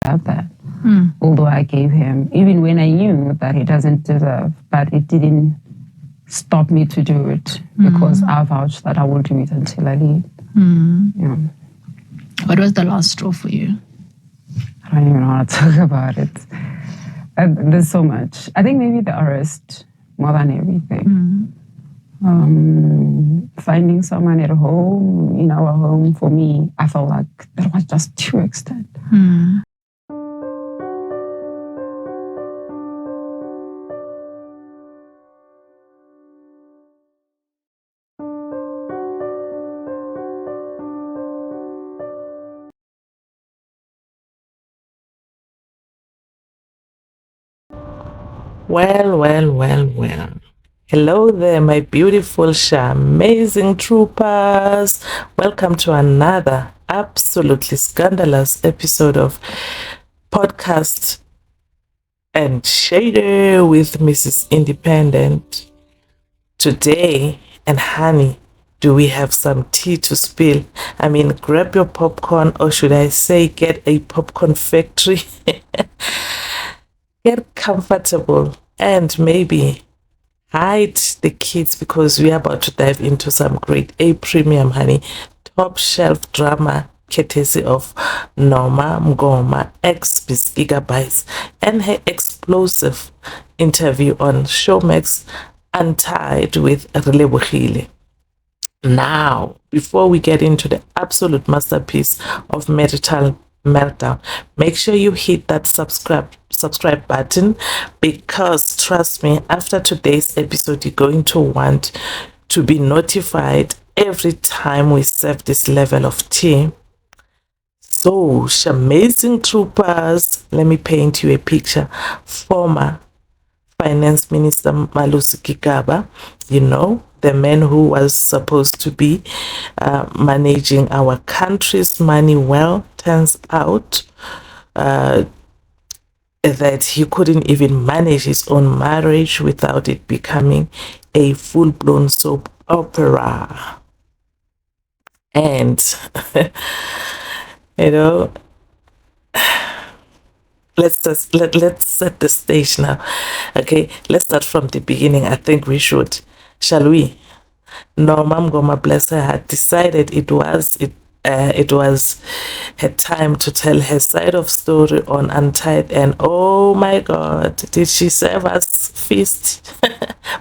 deserve that. Although I gave him, even when I knew that he doesn't deserve, but it didn't stop me to do it because I vouched that I will do it until I leave. Yeah. What was the last straw for you? I don't even know how to talk about it. There's so much. I think maybe the arrest more than everything. Finding someone at home, in our home, for me, I felt like that was just too extent. Well. Hello there, my beautiful, amazing troopers. Welcome to another absolutely scandalous episode of Podcast and Shayday with Mrs. Independent. Today, and honey, do we have some tea to spill? I mean, grab your popcorn, or should I say get a popcorn factory? Get comfortable and maybe hide the kids because we are about to dive into some grade A premium, honey, top shelf drama courtesy of Noma Mngoma X Gigabytes and her explosive interview on Showmax Untied with Relebohile. Now, before we get into the absolute masterpiece of marital meltdown, make sure you hit that subscribe button, because trust me, after today's episode you're going to want to be notified every time we serve this level of tea. So, amazing troopers, let me paint you a picture. Former Finance Minister Malusi Gigaba, you know, the man who was supposed to be managing our country's money well, turns out that he couldn't even manage his own marriage without it becoming a full-blown soap opera. And, you know, let's set the stage now. Okay, let's start from the beginning. I think we should. Shall we? Noma Mngoma, bless her, had decided it was her time to tell her side of story on Untied, and oh my God, did she serve us feast?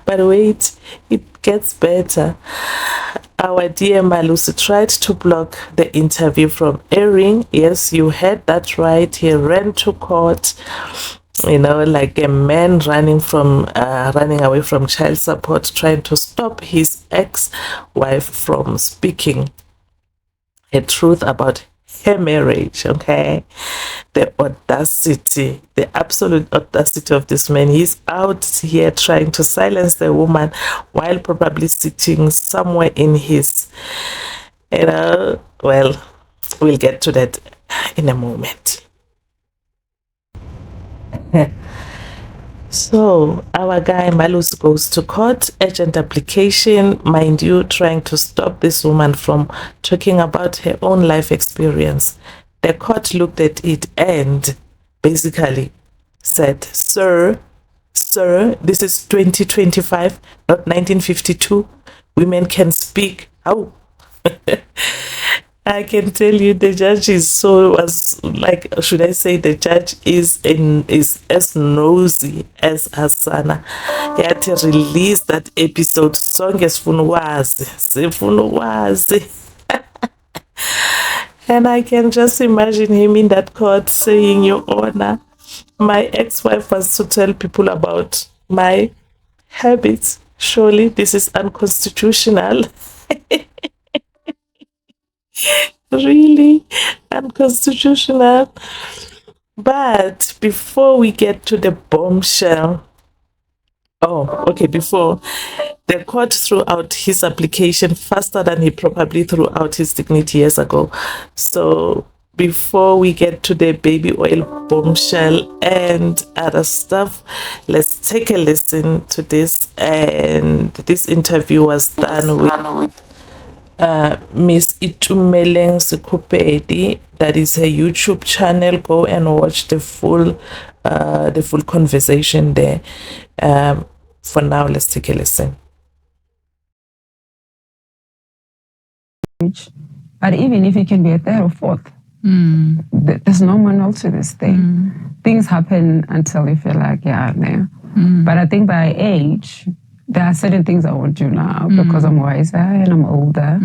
But wait, it gets better. Our dear Malusi tried to block the interview from airing. Yes, you heard that right. He ran to court, you know, like a man running away from child support, trying to stop his ex-wife from speaking a truth about her marriage. Okay, the audacity, the absolute audacity of this man. He's out here trying to silence the woman while probably sitting somewhere in his, you know, well, we'll get to that in a moment. So our guy Malus goes to court, urgent application, mind you, trying to stop this woman from talking about her own life experience. The court looked at it and basically said, Sir, this is 2025, not 1952. Women can speak. How? I can tell you the judge should I say the judge is as nosy as Hasana. He had to release that episode song as Funuwazi. And I can just imagine him in that court saying, Your Honor, my ex-wife was to tell people about my habits. Surely this is unconstitutional. Really unconstitutional. But before we get to the bombshell, before the court threw out his application faster than he probably threw out his dignity years ago. So before we get to the baby oil bombshell and other stuff, let's take a listen to this. And this interview was done with Miss Itumeleng Sekupedi. That is her YouTube channel. Go and watch the full conversation there. For now, let's take a listen. But even if it can be a third or fourth, there's no manual to this thing. Things happen until you feel like, yeah, no. But I think by age, there are certain things I won't do now because I'm wiser and I'm older.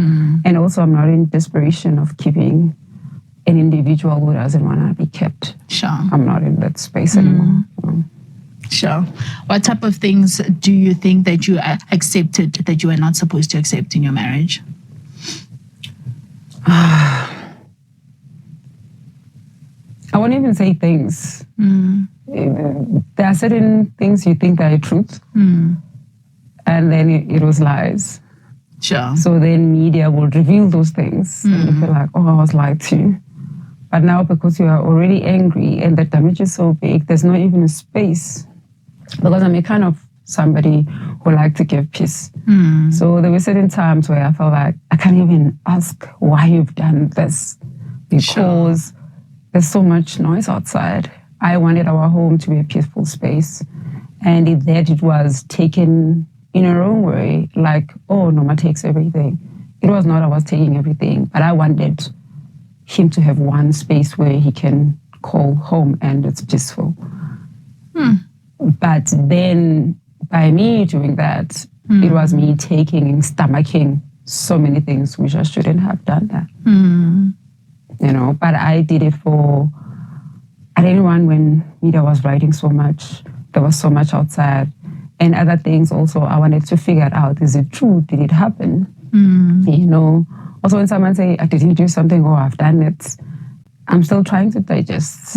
And also I'm not in desperation of keeping an individual who doesn't want to be kept. Sure. I'm not in that space anymore. Sure. What type of things do you think that you accepted that you were not supposed to accept in your marriage? I won't even say things. There are certain things you think are truth. And then it was lies. Sure. So then media will reveal those things. And you feel like, oh, I was lied to. But now because you are already angry and the damage is so big, there's not even a space. Because I'm a kind of somebody who like to give peace. So there were certain times where I felt like I can't even ask why you've done this. Because there's so much noise outside. I wanted our home to be a peaceful space. And it was taken in a wrong way, like, oh, Noma takes everything. It was not I was taking everything, but I wanted him to have one space where he can call home and it's peaceful. But then by me doing that, it was me taking and stomaching so many things which I shouldn't have done that. You know, but I did it I didn't want when media was writing so much, there was so much outside. And other things also, I wanted to figure out, is it true? Did it happen? You know, also when someone say, I didn't do something or I've done it, I'm still trying to digest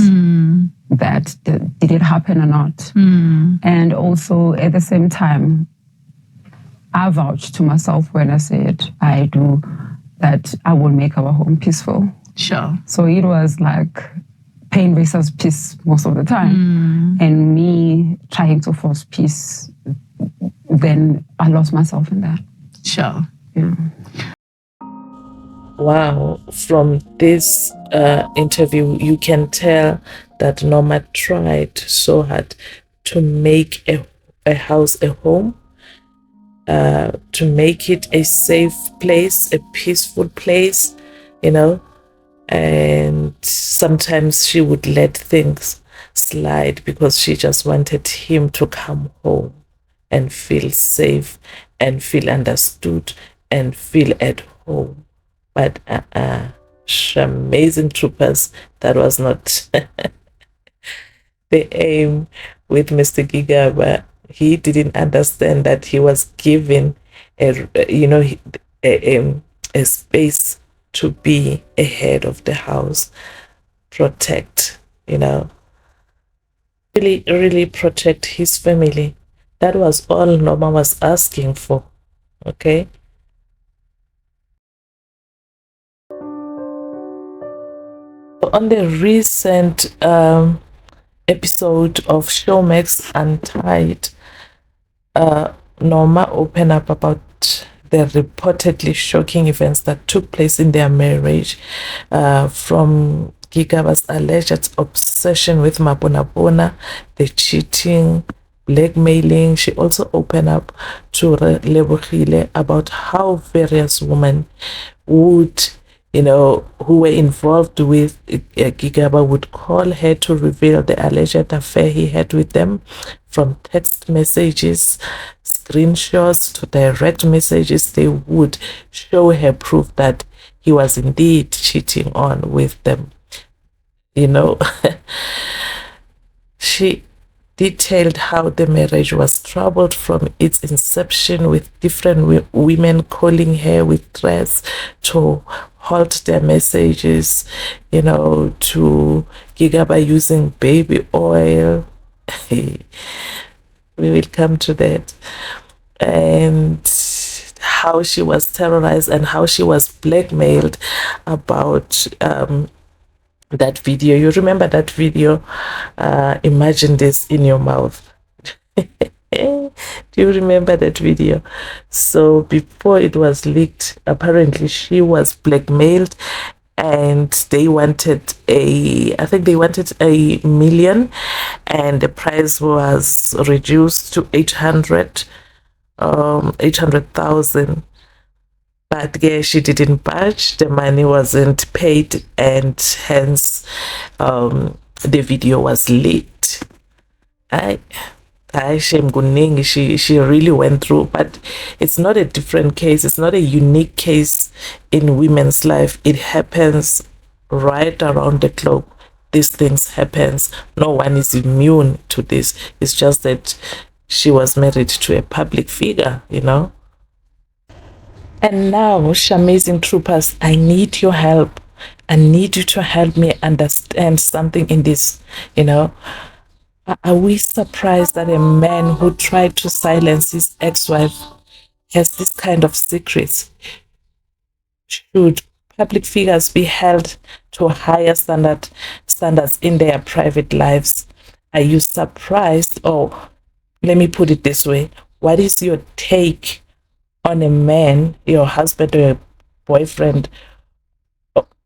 that. Did it happen or not? And also at the same time, I vouched to myself when I said I do, that I will make our home peaceful. Sure. So it was like pain versus peace most of the time. And me trying to force peace, then I lost myself in that. Sure. Yeah. Wow, from this interview, you can tell that Noma tried so hard to make a house a home, to make it a safe place, a peaceful place, you know. And sometimes she would let things slide because she just wanted him to come home and feel safe and feel understood and feel at home. But amazing troopers, that was not the aim with Mr. Gigaba. He didn't understand that he was given a space to be a head of the house, protect, really protect his family. That was all Noma was asking for, okay? On the recent episode of Showmax Untied, Noma opened up about the reportedly shocking events that took place in their marriage, from Gigaba's alleged obsession with Mabonabona, the cheating, blackmailing. She also opened up to Lebohile about how various women would, who were involved with Gigaba would call her to reveal the alleged affair he had with them, from text messages, screenshots to direct messages. They would show her proof that he was indeed cheating on with them. She detailed how the marriage was troubled from its inception, with different women calling her with threats to halt their messages, to Gigaba using baby oil. We will come to that. And how she was terrorized and how she was blackmailed about that video. You remember that video? Imagine this in your mouth. Do you remember that video? So before it was leaked, apparently she was blackmailed and they wanted I think they wanted 1 million, and the price was reduced to 800,000. But yeah, she didn't budge. The money wasn't paid, and hence the video was leaked. Shame kuningi, she really went through, but it's not a different case. It's not a unique case in women's life. It happens right around the globe. These things happens. No one is immune to this. It's just that she was married to a public figure, you know. And now, Amazing Troopers, I need your help. I need you to help me understand something in this, you know. Are we surprised that a man who tried to silence his ex-wife has this kind of secrets? Should public figures be held to higher standards in their private lives? Are you surprised? Or let me put it this way. What is your take on a man, your husband or your boyfriend,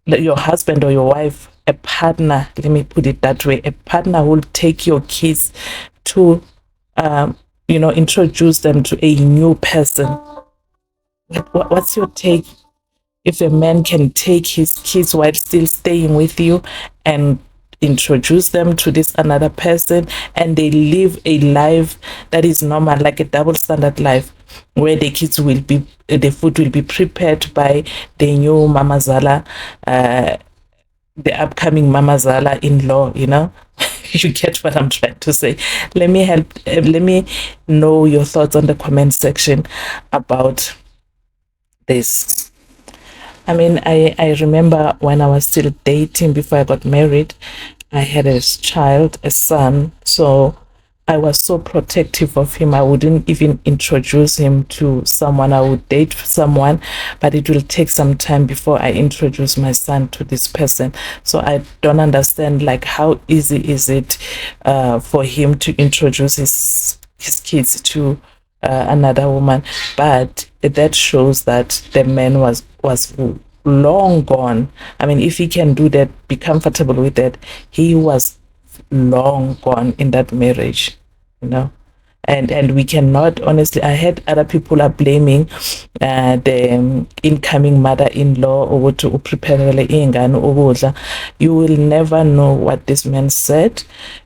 your husband or your wife, a partner, let me put it that way, a partner will take your kids to, introduce them to a new person? What's your take if a man can take his kids while still staying with you and introduce them to this another person, and they live a life that is normal, like a double standard life, where the food will be prepared by the new Mama Zala, the upcoming Mama Zala in-law, you know? You get what I'm trying to say. Let me know your thoughts on the comment section about this. I mean, I remember when I was still dating before I got married, I had a child, a son, so I was so protective of him. I wouldn't even introduce him to someone. I would date someone, but it will take some time before I introduce my son to this person. So I don't understand, like, how easy is it for him to introduce his kids to another woman? But that shows that the man was long gone. I mean, if he can do that, be comfortable with that, he was long gone in that marriage, you know. And we cannot, honestly, I heard other people are blaming the incoming mother-in-law or to prepare. You will never know what this man said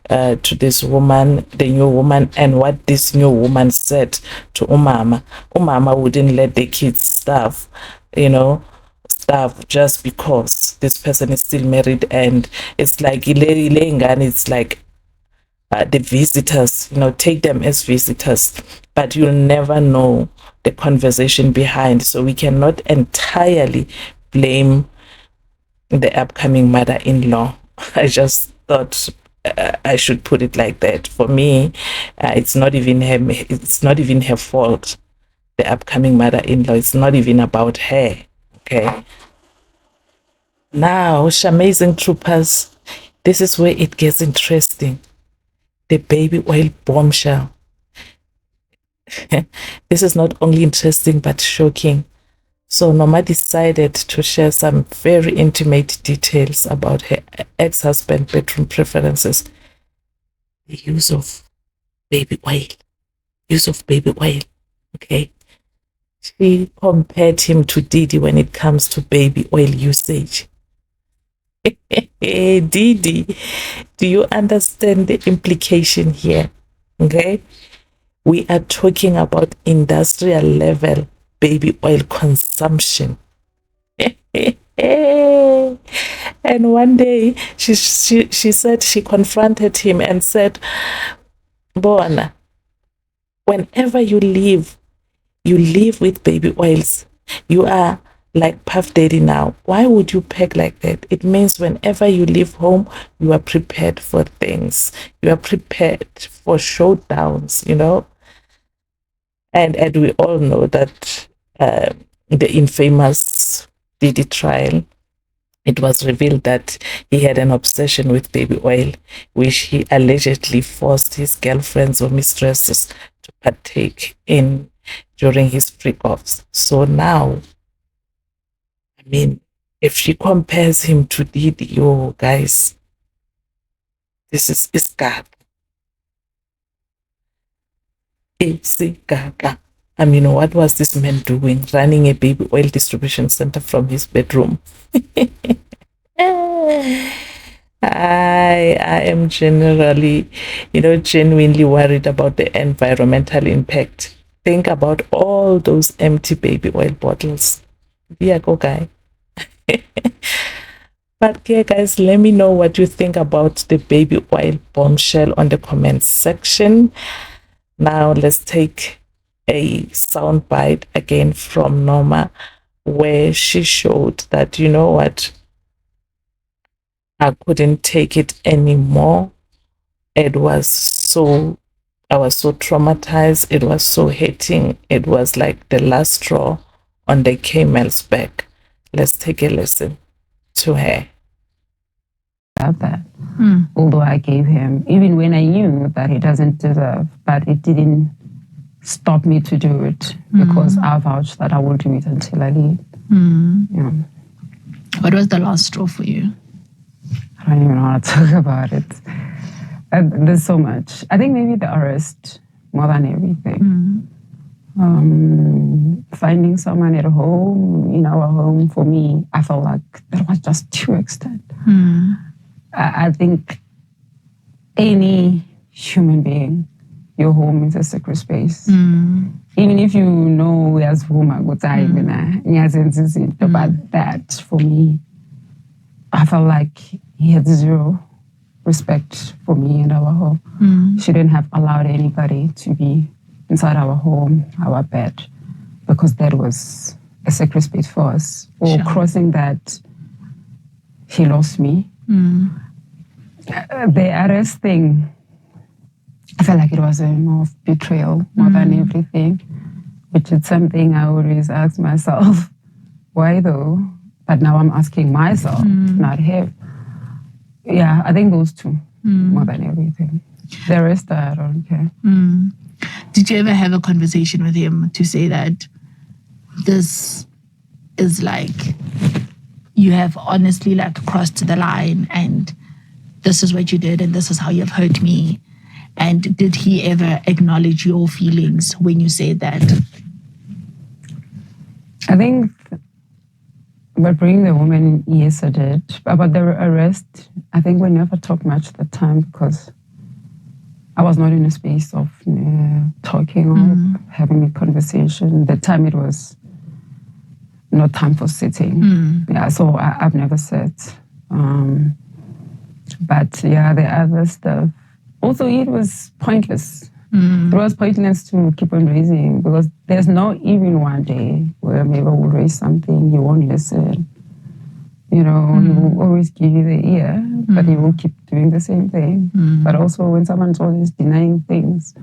to this woman, the new woman, and what this new woman said to Umama. Umama wouldn't let the kids starve, you know, just because this person is still married. And it's like it's like the visitors, you know, take them as visitors, but you'll never know the conversation behind. So we cannot entirely blame the upcoming mother-in-law. I just thought I should put it like that. For me, it's not even her fault. The upcoming mother-in-law, it's not even about her. Okay. Now, Amazing Troopers, this is where it gets interesting. The baby oil bombshell. This is not only interesting but shocking. So Noma decided to share some very intimate details about her ex-husband's bedroom preferences. The use of baby oil. Okay. She compared him to Didi when it comes to baby oil usage. Didi, do you understand the implication here? Okay, we are talking about industrial level baby oil consumption. And one day she said, she confronted him and said, Bona, whenever you live with baby oils. You are like Puff Daddy now. Why would you pack like that? It means whenever you leave home, you are prepared for things. You are prepared for showdowns, you know. And we all know that the infamous Diddy trial, it was revealed that he had an obsession with baby oil, which he allegedly forced his girlfriends or mistresses to partake in during his freak-offs. So now, I mean, if she compares him to Didi, yo, guys, this is Iskap. It's Gaga. I mean, what was this man doing? Running a baby oil distribution center from his bedroom. I am generally, genuinely worried about the environmental impact. Think about all those empty baby oil bottles. Yeah, go guy. But yeah, guys, let me know what you think about the baby oil bombshell on the comments section. Now let's take a soundbite again from Noma, where she showed that, you know what, I couldn't take it anymore. I was so traumatized. It was so hating. It was like the last straw on the camel's back. Let's take a listen to her. About that. Although I gave him, even when I knew that he doesn't deserve, but it didn't stop me to do it because I vouched that I will do it until I leave. Yeah. What was the last straw for you? I don't even know how to talk about it. There's so much. I think maybe the arrest more than everything. Finding someone at home, in our home, for me, I felt like that was just too extent. I think any human being, your home is a sacred space. Even if you know as woman, but that for me, I felt like he had zero respect for me and our home. Shouldn't have allowed anybody to be inside our home, our bed, because that was a sacred space for us. Or crossing that, he lost me. The arrest thing, I felt like it was a more of betrayal more than everything, which is something I always ask myself, why though? But now I'm asking myself, not him. Yeah, I think those two more than everything. The rest, I don't care. Did you ever have a conversation with him to say that this is like, you have honestly like crossed the line and this is what you did and this is how you've hurt me? And did he ever acknowledge your feelings when you said that? I think about bringing the woman, yes, I did. About the arrest, I think we never talked much at the time because I was not in a space of talking or having a conversation. At the time it was no time for sitting. Yeah, so I've never said. But yeah, the other stuff. Also, it was pointless. It was pointless to keep on raising because there's not even one day where maybe we'll raise something, you won't listen. He will always give you the ear, but he will keep doing the same thing. But also when someone's always denying things,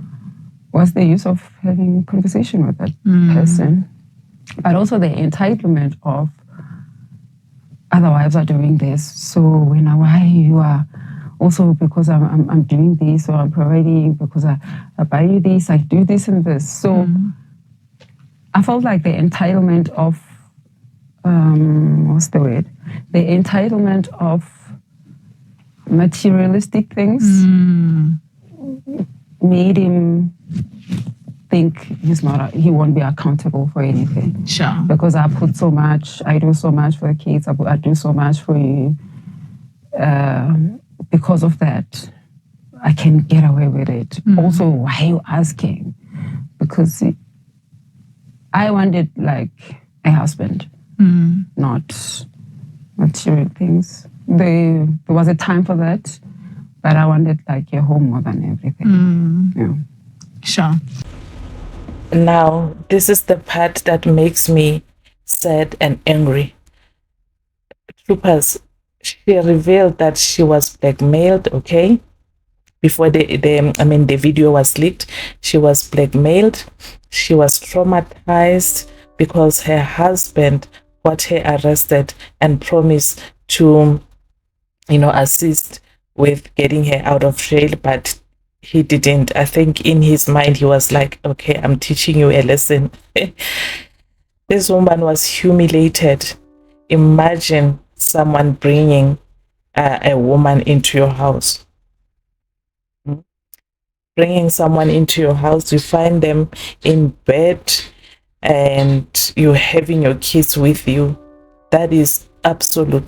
what's the use of having a conversation with that person? But also the entitlement of other wives are doing this. So why you are also because I'm doing this or I'm providing because I buy you this, I do this and this. So I felt like the entitlement of what's the word? The entitlement of materialistic things made him think he won't be accountable for anything. Sure. Because I put so much, I do so much for the kids, I do so much for you. Because of that, I can get away with it. Also, why are you asking? Because I wanted like a husband, not material things. There was a time for that, but I wanted like a home more than everything. Yeah. Sure. Now, this is the part that makes me sad and angry. Troopers, she revealed that she was blackmailed, okay? Before the video was leaked, she was blackmailed. She was traumatized because her husband got her arrested and promised to, assist with getting her out of jail, but he didn't. I think in his mind he was like, okay, I'm teaching you a lesson. This woman was humiliated. Imagine someone bringing a woman into your house. Bringing someone into your house, you find them in bed and you're having your kids with you. That is absolute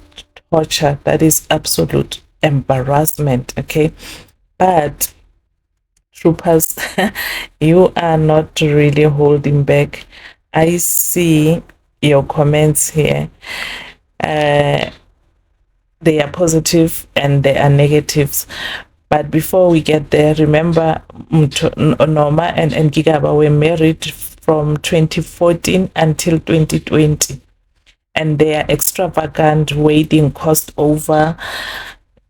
torture. That is absolute embarrassment. Okay. But troopers, you are not really holding back. I see your comments here. They are positive and they are negatives. But before we get there, remember Noma and Gigaba were married from 2014 until 2020. And their extravagant wedding cost over,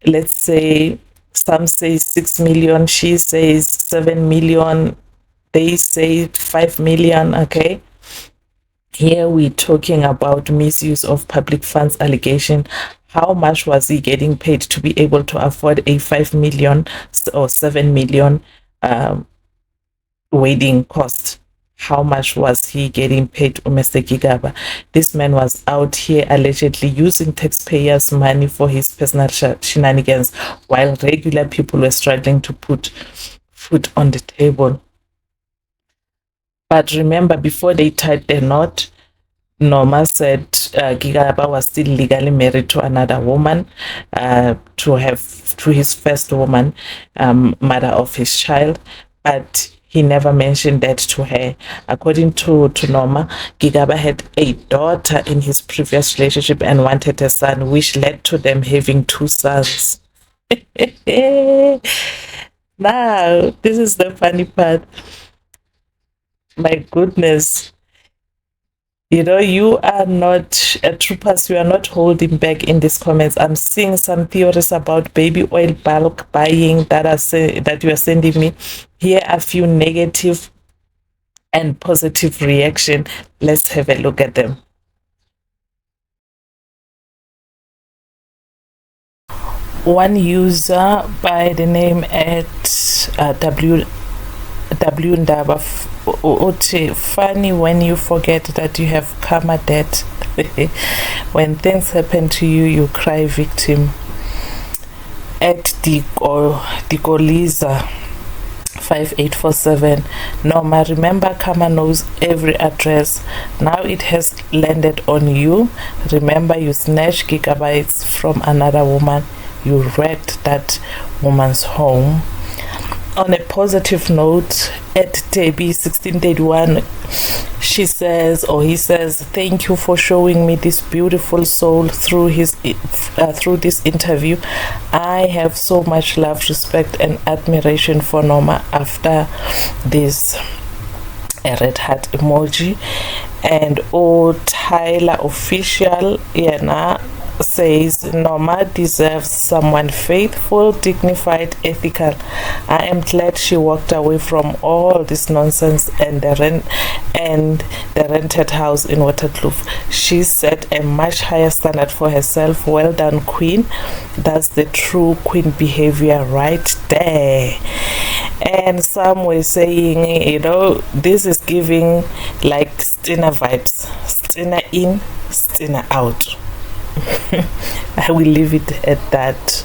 let's say, some say 6 million, she says 7 million, they say 5 million, okay? Here we're talking about misuse of public funds allegation. How much was he getting paid to be able to afford a 5 million or 7 million wedding cost? How much was he getting paid, Mr. Gigaba? This man was out here allegedly using taxpayers' money for his personal shenanigans while regular people were struggling to put food on the table. But remember, before they tied the knot, Noma said Gigaba was still legally married to another woman, to his first woman, mother of his child, but he never mentioned that to her. According to Noma, Gigaba had a daughter in his previous relationship and wanted a son, which led to them having 2 sons. Now, this is the funny part. My goodness. You know, you are not troopers, you are not holding back in these comments. I'm seeing some theories about baby oil bulk buying that you are sending me. Here are a few negative and positive reaction. Let's have a look at them. One user by the name at W Ndaba funny when you forget that you have karma debt. When things happen to you, you cry victim. At Dikoliza 5847. Noma, remember karma knows every address. Now it has landed on you. Remember, you snatched gigabytes from another woman. You wrecked that woman's home. On a positive note, at Debbie 1631, she says, or he says, thank you for showing me this beautiful soul through this interview. I have so much love, respect, and admiration for Noma after this. A red heart emoji. And Tyler official, says Noma deserves someone faithful, dignified, ethical. I am glad she walked away from all this nonsense and the rented house in Waterkloof. She set a much higher standard for herself. Well done, Queen. That's the true Queen behavior right there. And some were saying, this is giving like Stena vibes. Stena in, Stena out. I will leave it at that.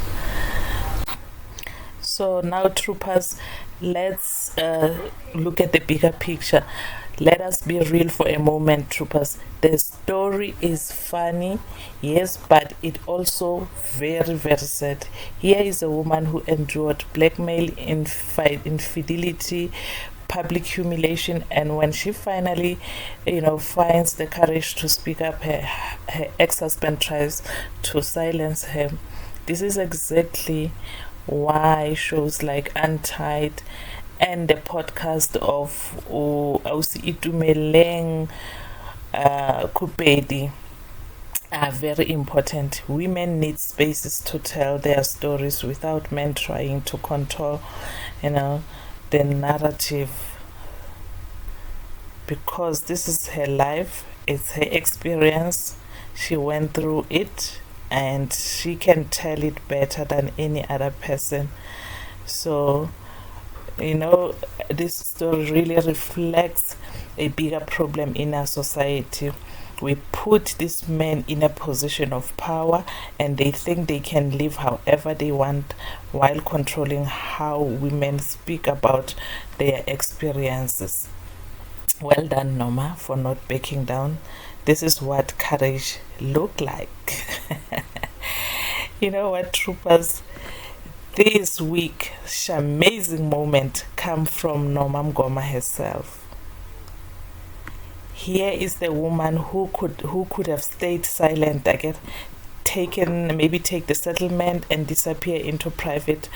So now, troopers, let's look at the bigger picture. Let us be real for a moment, troopers. The story is funny, yes, but it also very, very sad. Here is a woman who endured blackmail, infidelity, public humiliation, and when she finally finds the courage to speak up, her ex-husband tries to silence her. This is exactly why shows like Untied and the podcast of Ausi Itumeleng Kupedi are very important. Women need spaces to tell their stories without men trying to control the narrative, because this is her life, it's her experience, she went through it, and she can tell it better than any other person. So This story really reflects a bigger problem in our society. We put these men in a position of power, and they think they can live however they want while controlling how women speak about their experiences. Well done, Noma, for not backing down. This is what courage look like. You know what, troopers? This week's amazing moment come from Noma Mngoma herself. Here is the woman who could have stayed silent, take the settlement and disappear into private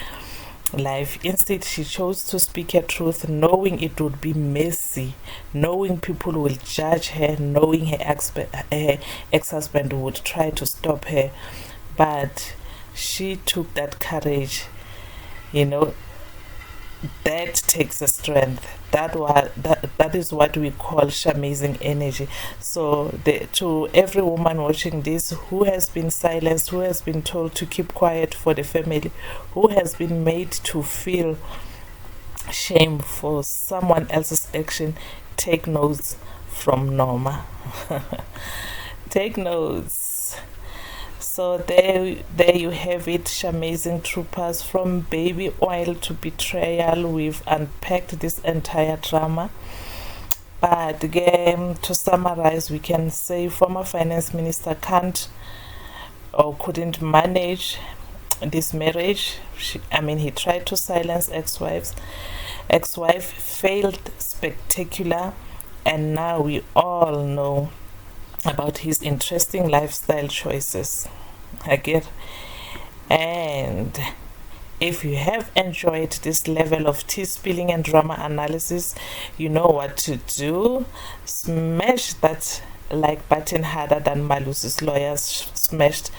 life. Instead, she chose to speak her truth, knowing it would be messy, knowing people will judge her, knowing her ex-husband would try to stop her. But she took that courage. That takes a strength. That is what we call amazing energy. So to every woman watching this who has been silenced, who has been told to keep quiet for the family, who has been made to feel shame for someone else's action, take notes from Noma. Take notes. So there you have it, amazing troopers. From baby oil to betrayal, we've unpacked this entire drama. But again, to summarize, we can say former finance minister can't or couldn't manage this marriage. He tried to silence ex-wife failed spectacular, and now we all know about his interesting lifestyle choices. And if you have enjoyed this level of tea spilling and drama analysis, you know what to do. Smash that like button harder than Malusi's lawyers smashed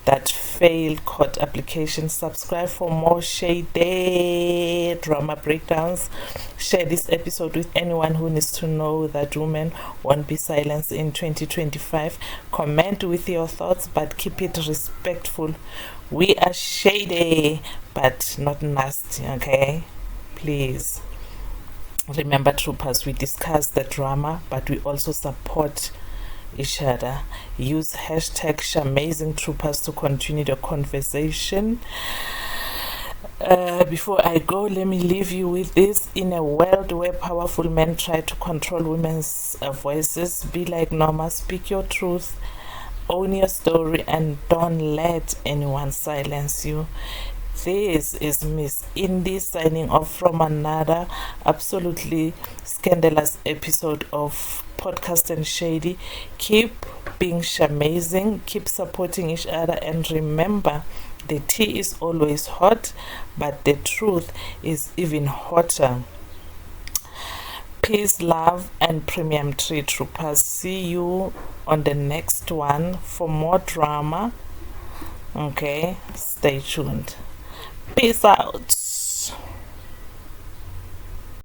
that failed court application. Subscribe for more Shayday drama breakdowns. Share this episode with anyone who needs to know that women won't be silenced in 2025. Comment with your thoughts, but keep it respectful. We are shady, but not nasty, okay? Please. Remember, troopers, we discuss the drama, but we also support each other. Use hashtag #AmazingTroopers to continue the conversation. Before I go, let me leave you with this. In a world where powerful men try to control women's voices, be like Noma, speak your truth, own your story, and don't let anyone silence you. This is Miss Indy signing off from another absolutely scandalous episode of Podcast and Shady. Keep being amazing, keep supporting each other, and remember, the tea is always hot, but the truth is even hotter. Peace, love, and premium tree, troopers. See you on the next one for more drama. Okay, stay tuned. Peace out.